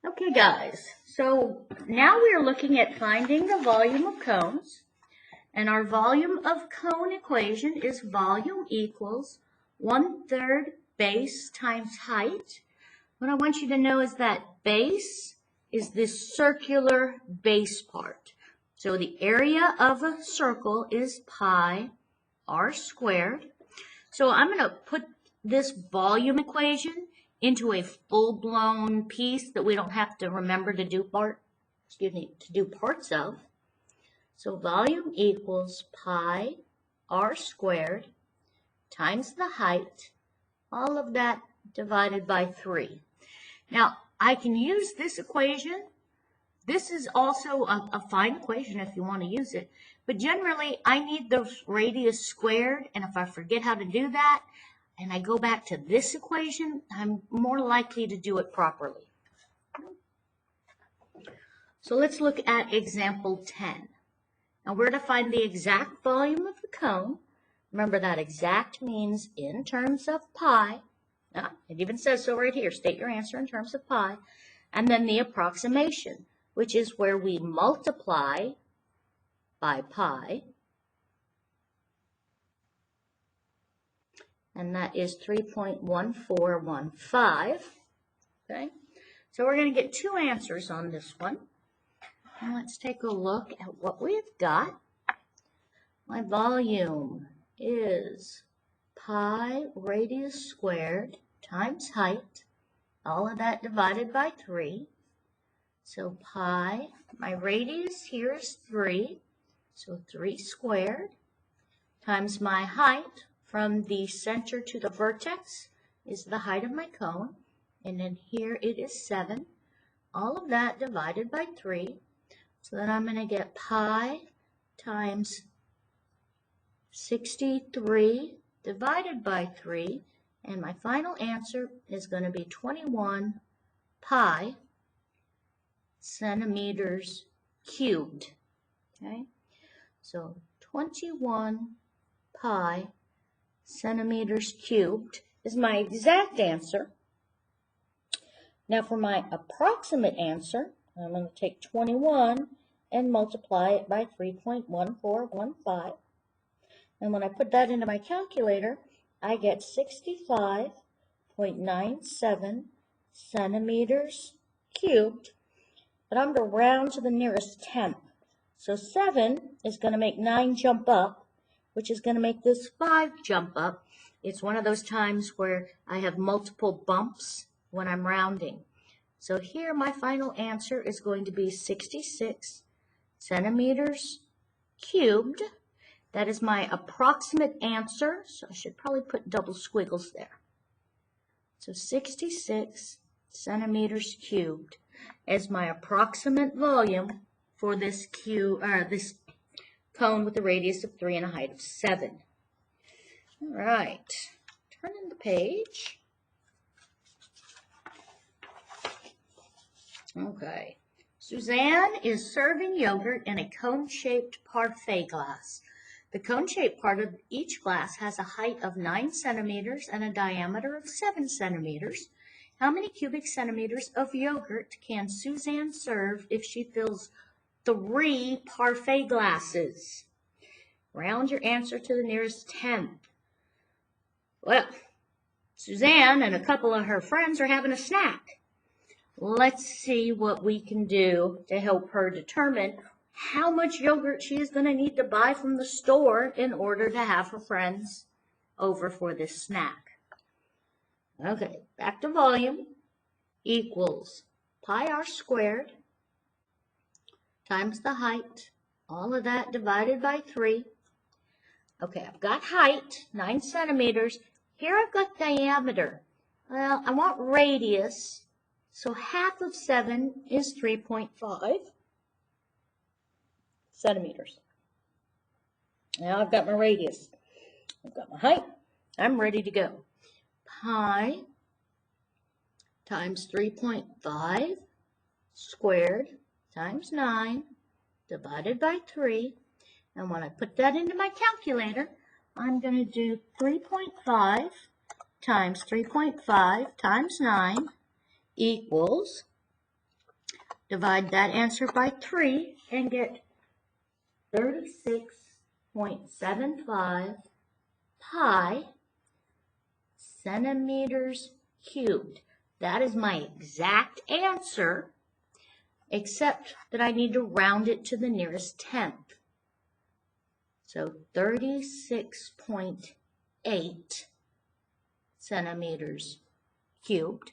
Okay, guys, so now we are looking at finding the volume of cones. And our volume of cone equation is volume equals 1/3 base times height. What I want you to know is that base is this circular base part. So the area of a circle is pi r squared. So I'm going to put this volume equation into a full-blown piece that we don't have to remember to do parts of. So volume equals pi r squared times the height, all of that divided by 3. Now, I can use this equation. This is also a fine equation if you want to use it. But generally, I need the radius squared, and if I forget how to do that, and I go back to this equation, I'm more likely to do it properly. So let's look at example 10. Now we're to find the exact volume of the cone. Remember that exact means in terms of pi. It even says so right here. State your answer in terms of pi. And then the approximation, which is where we multiply by pi. And that is 3.1415. Okay, so we're going to get 2 answers on this one. Now let's take a look at what we've got. My volume is pi radius squared times height, all of that divided by 3. So pi, my radius here is 3, so 3 squared, times my height from the center to the vertex is the height of my cone, and then here it is 7. All of that divided by 3, so then I'm going to get pi times 63 divided by 3, and my final answer is going to be 21 pi centimeters cubed. Okay, so 21 pi centimeters cubed is my exact answer. Now for my approximate answer, I'm going to take 21 and multiply it by 3.1415. And when I put that into my calculator, I get 65.97 centimeters cubed. But I'm going to round to the nearest tenth. So 7 is going to make 9 jump up, which is going to make this 5 jump up. It's one of those times where I have multiple bumps when I'm rounding. So here my final answer is going to be 66 centimeters cubed. That is my approximate answer, so I should probably put double squiggles there. So 66 centimeters cubed as my approximate volume for this cone with a radius of 3 and a height of 7. All right, turning the page. Okay, Suzanne is serving yogurt in a cone-shaped parfait glass. The cone-shaped part of each glass has a height of 9 centimeters and a diameter of 7 centimeters. How many cubic centimeters of yogurt can Suzanne serve if she fills 3 parfait glasses? Round your answer to the nearest tenth. Well, Suzanne and a couple of her friends are having a snack. Let's see what we can do to help her determine how much yogurt she is going to need to buy from the store in order to have her friends over for this snack. Okay, back to volume equals pi r squared times the height, all of that divided by 3. Okay, I've got height, 9 centimeters. Here I've got diameter. Well, I want radius, so half of 7 is 3.5 centimeters. Now I've got my radius. I've got my height. I'm ready to go. Pi times 3.5 squared times 9 divided by 3. And when I put that into my calculator, I'm going to do 3.5 times 3.5 times 9 equals Divide that answer by 3 and get 36.75 pi centimeters cubed. That is my exact answer, except that I need to round it to the nearest tenth. So 36.8 centimeters cubed.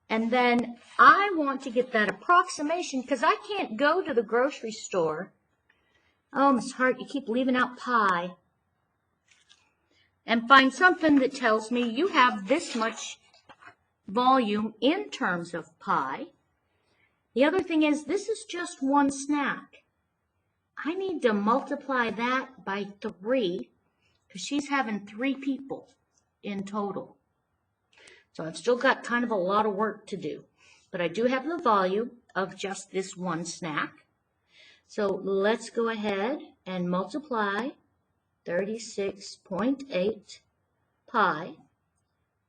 And then I want to get that approximation because I can't go to the grocery store. Oh, Miss Hart, you keep leaving out pi. And find something that tells me you have this much volume in terms of pi. The other thing is, this is just one snack. I need to multiply that by 3 because she's having 3 people in total. So I've still got kind of a lot of work to do, but I do have the volume of just this one snack. So let's go ahead and multiply 36.8 pi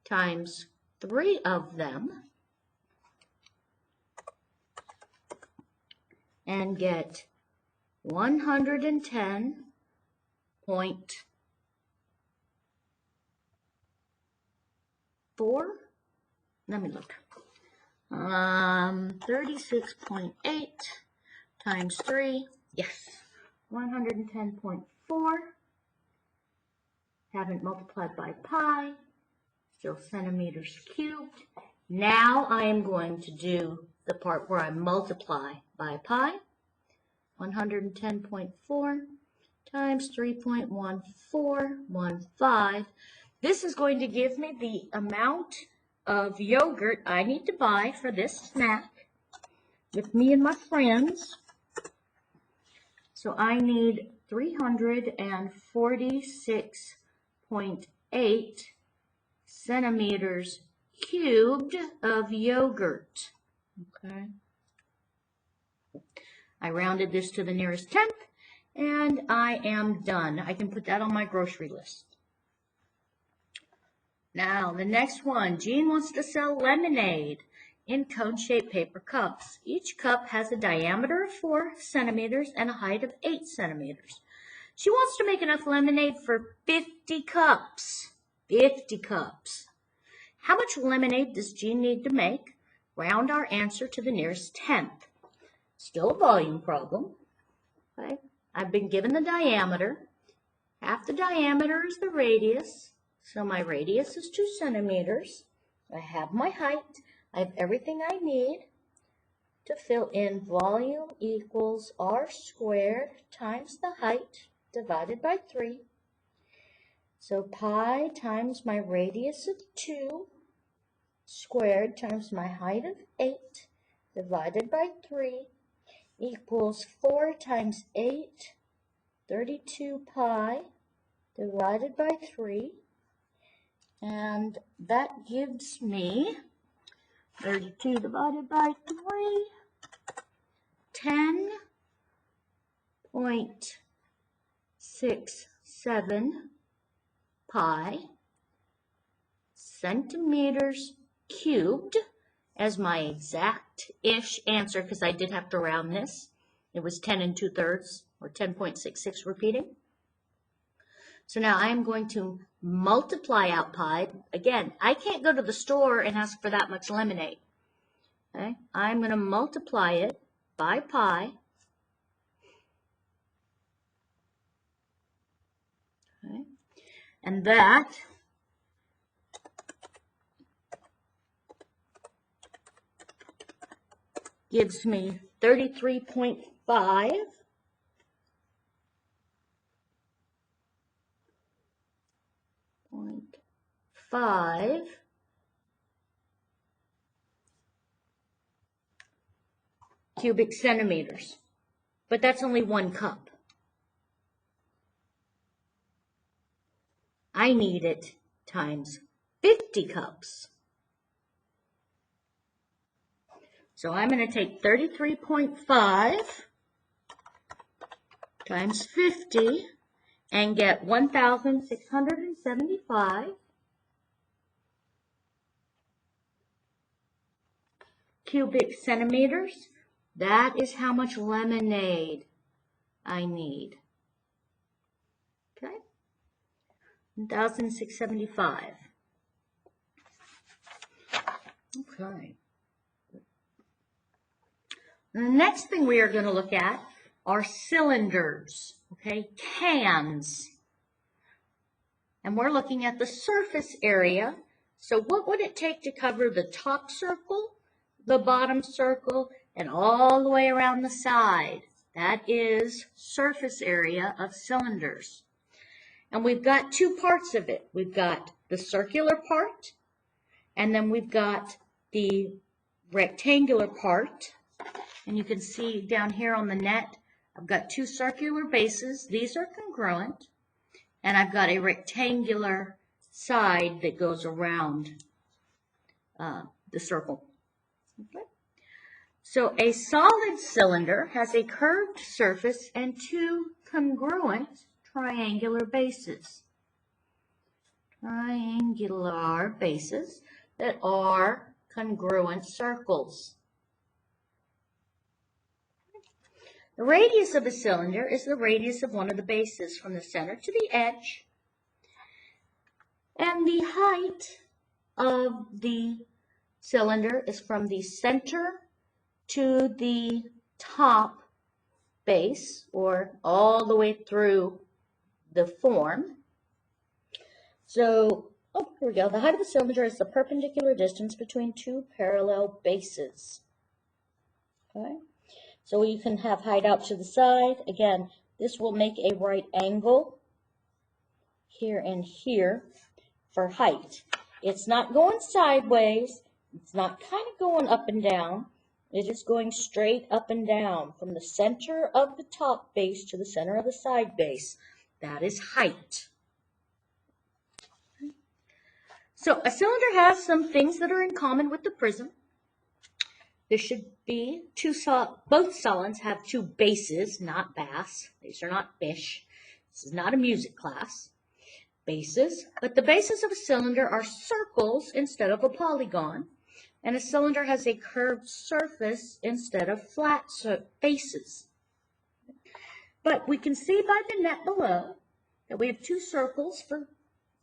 times 3 of them and get 110.4. Let me look. 36.8 times 3. Yes, 110.4. Haven't multiplied by pi. Still centimeters cubed. Now I am going to do the part where I multiply by pi. 110.4 times 3.1415. This is going to give me the amount of yogurt I need to buy for this snack with me and my friends. So I need 346.8 centimeters cubed of yogurt. Okay. I rounded this to the nearest tenth, and I am done. I can put that on my grocery list. Now, the next one, Jean wants to sell lemonade in cone-shaped paper cups. Each cup has a diameter of 4 centimeters and a height of 8 centimeters. She wants to make enough lemonade for 50 cups. 50 cups. How much lemonade does Jean need to make? Round our answer to the nearest tenth. Still a volume problem. Okay. I've been given the diameter. Half the diameter is the radius. So my radius is 2 centimeters. I have my height. I have everything I need to fill in volume equals r squared times the height divided by 3. So pi times my radius of 2 squared times my height of 8 divided by 3 equals 4 times 8, 32 pi divided by 3. And that gives me 32 divided by 3, 10.67 pi centimeters cubed as my exact-ish answer, because I did have to round this. It was 10 2/3 or 10.66 repeating. So now I am going to multiply out pi. Again, I can't go to the store and ask for that much lemonade. Okay? I'm going to multiply it by pi. Okay? And that gives me 33.5 cubic centimeters. But that's only 1 cup. I need it times 50 cups. So I'm going to take 33.5 times 50 and get 1,675 cubic centimeters. That is how much lemonade I need. Okay, 1,675. Okay. The next thing we are going to look at are cylinders, okay, cans. And we're looking at the surface area. So what would it take to cover the top circle, the bottom circle, and all the way around the side? That is surface area of cylinders. And we've got two parts of it. We've got the circular part, and then we've got the rectangular part. And you can see down here on the net, I've got two circular bases. These are congruent. And I've got a rectangular side that goes around the circle. Okay. So a solid cylinder has a curved surface and two congruent triangular bases. Triangular bases that are congruent circles. The radius of a cylinder is the radius of one of the bases from the center to the edge. And the height of the cylinder is from the center to the top base, or all the way through the form. So, here we go. The height of a cylinder is the perpendicular distance between two parallel bases. Okay. So you can have height out to the side. Again, this will make a right angle here and here for height. It's not going sideways. It's not kind of going up and down. It is going straight up and down from the center of the top base to the center of the side base. That is height. So a cylinder has some things that are in common with the prism. There should be both solids have two bases, not bass. These are not fish. This is not a music class. Bases, but the bases of a cylinder are circles instead of a polygon, and a cylinder has a curved surface instead of flat faces. But we can see by the net below that we have two circles for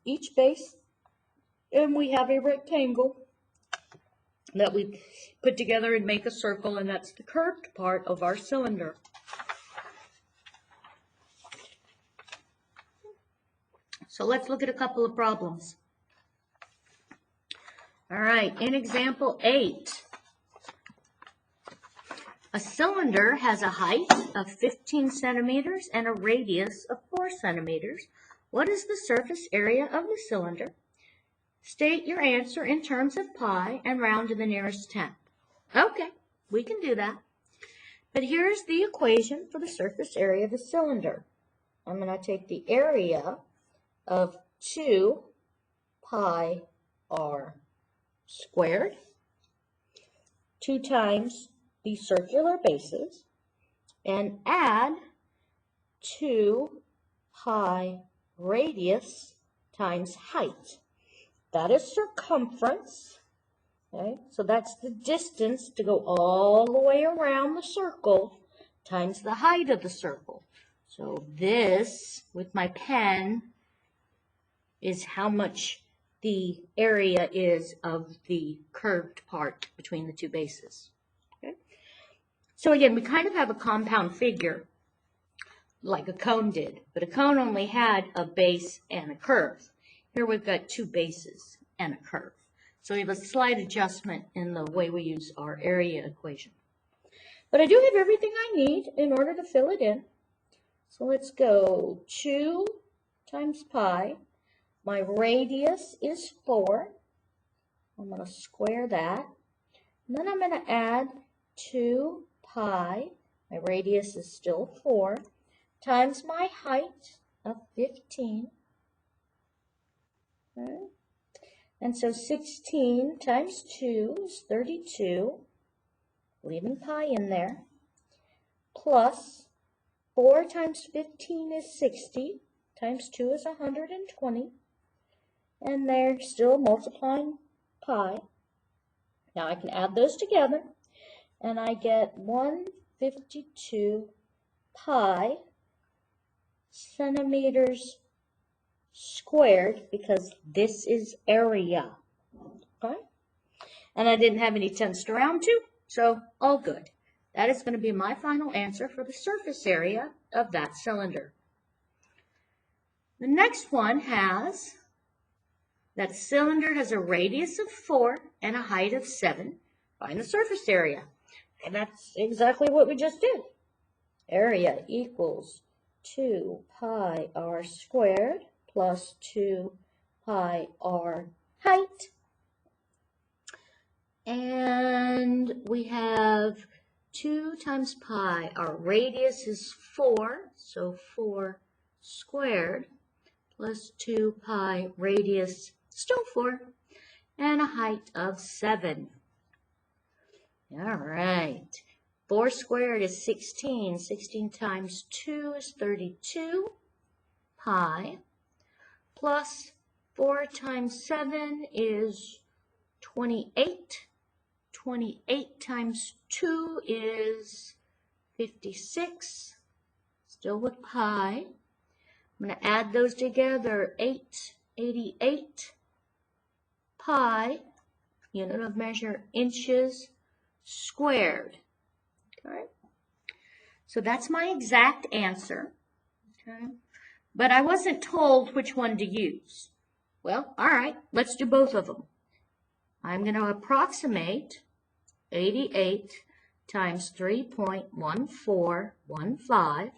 each base, and we have a rectangle that we put together and make a circle, and that's the curved part of our cylinder. So let's look at a couple of problems. All right, in example 8, a cylinder has a height of 15 centimeters and a radius of 4 centimeters. What is the surface area of the cylinder? State your answer in terms of pi and round to the nearest tenth. Okay, we can do that. But here's the equation for the surface area of a cylinder. I'm going to take the area of 2 pi r squared, 2 times the circular bases, and add 2 pi radius times height. That is circumference, okay? So that's the distance to go all the way around the circle times the height of the circle. So this, with my pen, is how much the area is of the curved part between the two bases. Okay? So again, we kind of have a compound figure like a cone did, but a cone only had a base and a curve. Here we've got two bases and a curve. So we have a slight adjustment in the way we use our area equation. But I do have everything I need in order to fill it in. So let's go 2 times pi. My radius is 4. I'm going to square that. And then I'm going to add 2 pi. My radius is still 4. Times my height of 15. Okay. And so 16 times 2 is 32, leaving pi in there, plus 4 times 15 is 60, times 2 is 120, and they're still multiplying pi. Now I can add those together, and I get 152 pi centimeters squared, because this is area. Okay? And I didn't have any tenths to round to, so all good. That is going to be my final answer for the surface area of that cylinder. The next one has that cylinder has a radius of 4 and a height of 7. Find the surface area. And that's exactly what we just did. Area equals 2 pi r squared plus 2 pi r height. And we have 2 times pi. Our radius is 4, so 4 squared plus 2 pi radius, still 4, and a height of 7. All right. 4 squared is 16. 16 times 2 is 32 pi, plus 4 times 7 is 28. 28 times 2 is 56, still with pi. I'm going to add those together, 88 pi, unit of measure, inches squared. Okay, so that's my exact answer. Okay, but I wasn't told which one to use. Well, all right, let's do both of them. I'm going to approximate 88 times 3.1415,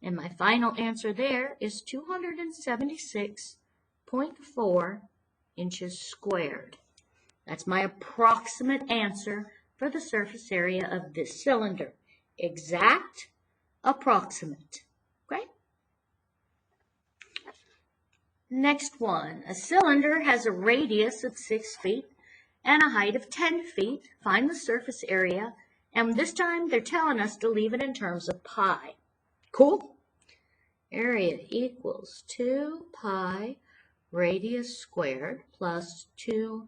and my final answer there is 276.4 inches squared. That's my approximate answer for the surface area of this cylinder. Exact, approximate. Okay? Next one. A cylinder has a radius of 6 feet and a height of 10 feet. Find the surface area. And this time they're telling us to leave it in terms of pi. Cool? Area equals 2 pi radius squared plus 2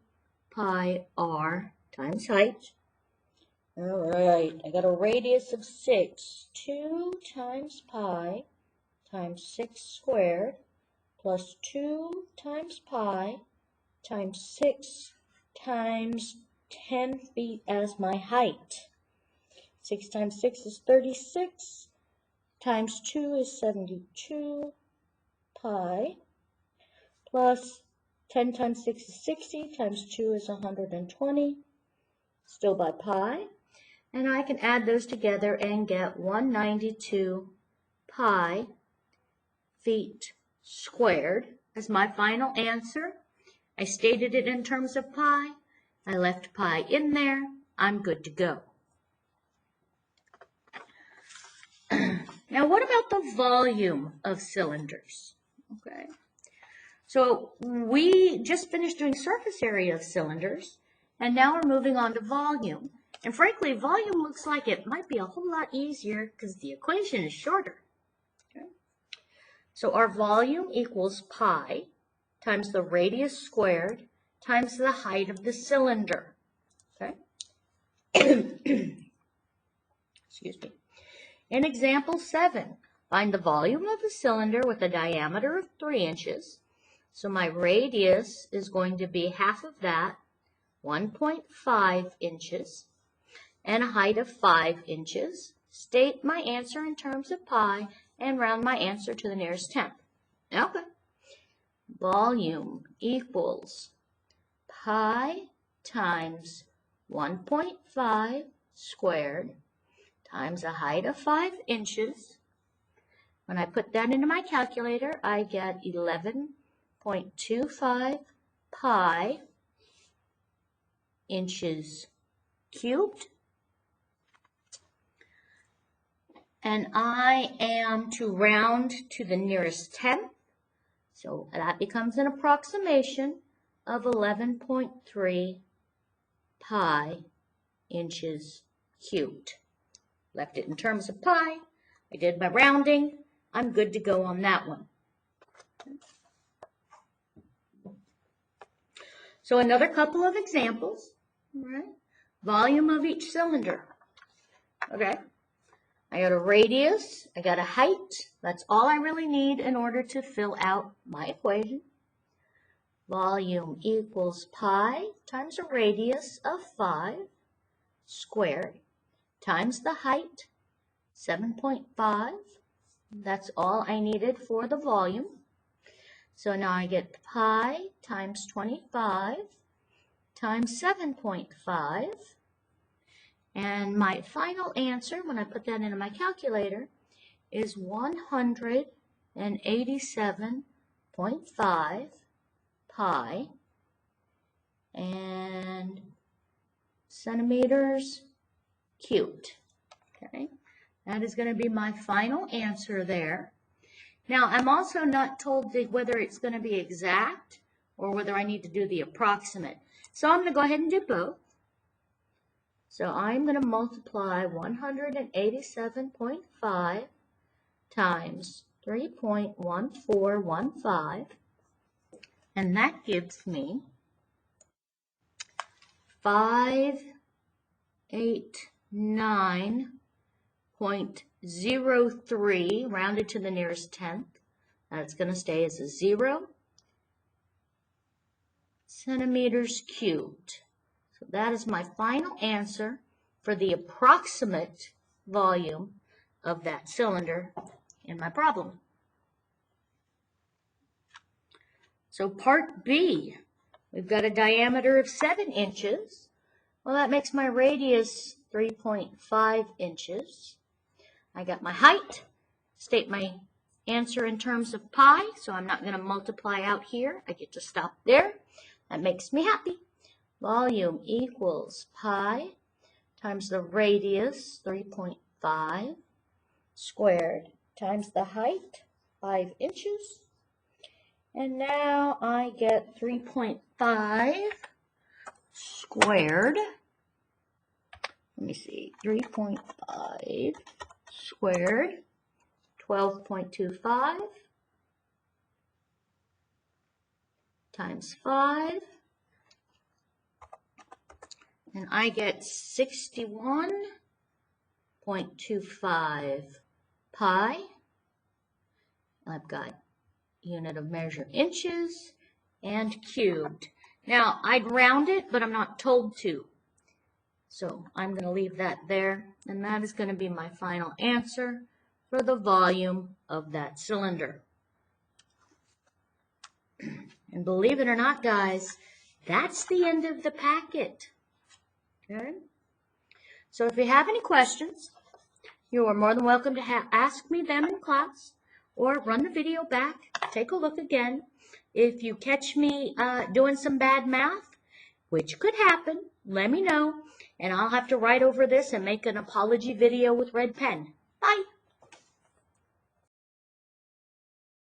pi r times height. All right, I got a radius of 6. 2 times pi times 6 squared plus 2 times pi times 6 times 10 feet as my height. 6 times 6 is 36, times 2 is 72 pi, plus 10 times 6 is 60, times 2 is 120, still by pi. And I can add those together and get 192 pi feet squared as my final answer. I stated it in terms of pi. I left pi in there. I'm good to go. Now, what about the volume of cylinders? Okay. So we just finished doing surface area of cylinders, and now we're moving on to volume. And frankly, volume looks like it might be a whole lot easier because the equation is shorter. Okay. So our volume equals pi times the radius squared times the height of the cylinder. Okay. Excuse me. In example 7, find the volume of a cylinder with a diameter of 3 inches. So my radius is going to be half of that, 1.5 inches, and a height of 5 inches. State my answer in terms of pi and round my answer to the nearest tenth. Okay. Volume equals pi times 1.5 squared times a height of 5 inches. When I put that into my calculator, I get 11.25 pi inches cubed. And I am to round to the nearest tenth, so that becomes an approximation of 11.3 pi inches cubed. Left it in terms of pi. I did my rounding. I'm good to go on that one. So another couple of examples. right? Volume of each cylinder. Okay. I got a radius, I got a height. That's all I really need in order to fill out my equation. Volume equals pi times a radius of 5 squared times the height, 7.5. That's all I needed for the volume. So now I get pi times 25 times 7.5. And my final answer, when I put that into my calculator, is 187.5 pi and centimeters cubed. Okay, that is going to be my final answer there. Now, I'm also not told whether it's going to be exact or whether I need to do the approximate. So I'm going to go ahead and do both. So I'm going to multiply 187.5 times 3.1415, and that gives me 589.03 rounded to the nearest tenth. That's going to stay as a 0 centimeters cubed. So that is my final answer for the approximate volume of that cylinder in my problem. So part B, we've got a diameter of 7 inches. Well, that makes my radius 3.5 inches. I got my height, state my answer in terms of pi, so I'm not going to multiply out here. I get to stop there. That makes me happy. Volume equals pi times the radius, 3.5, squared, times the height, 5 inches. And now I get 3.5 squared. Let me see, 3.5 squared, 12.25 times 5. And I get 61.25 pi. I've got unit of measure inches and cubed. Now, I'd round it, but I'm not told to. So I'm going to leave that there, and that is going to be my final answer for the volume of that cylinder. And believe it or not, guys, that's the end of the packet. Okay? So if you have any questions, you are more than welcome to ask me them in class or run the video back, take a look again. If you catch me doing some bad math, which could happen, let me know, and I'll have to write over this and make an apology video with red pen.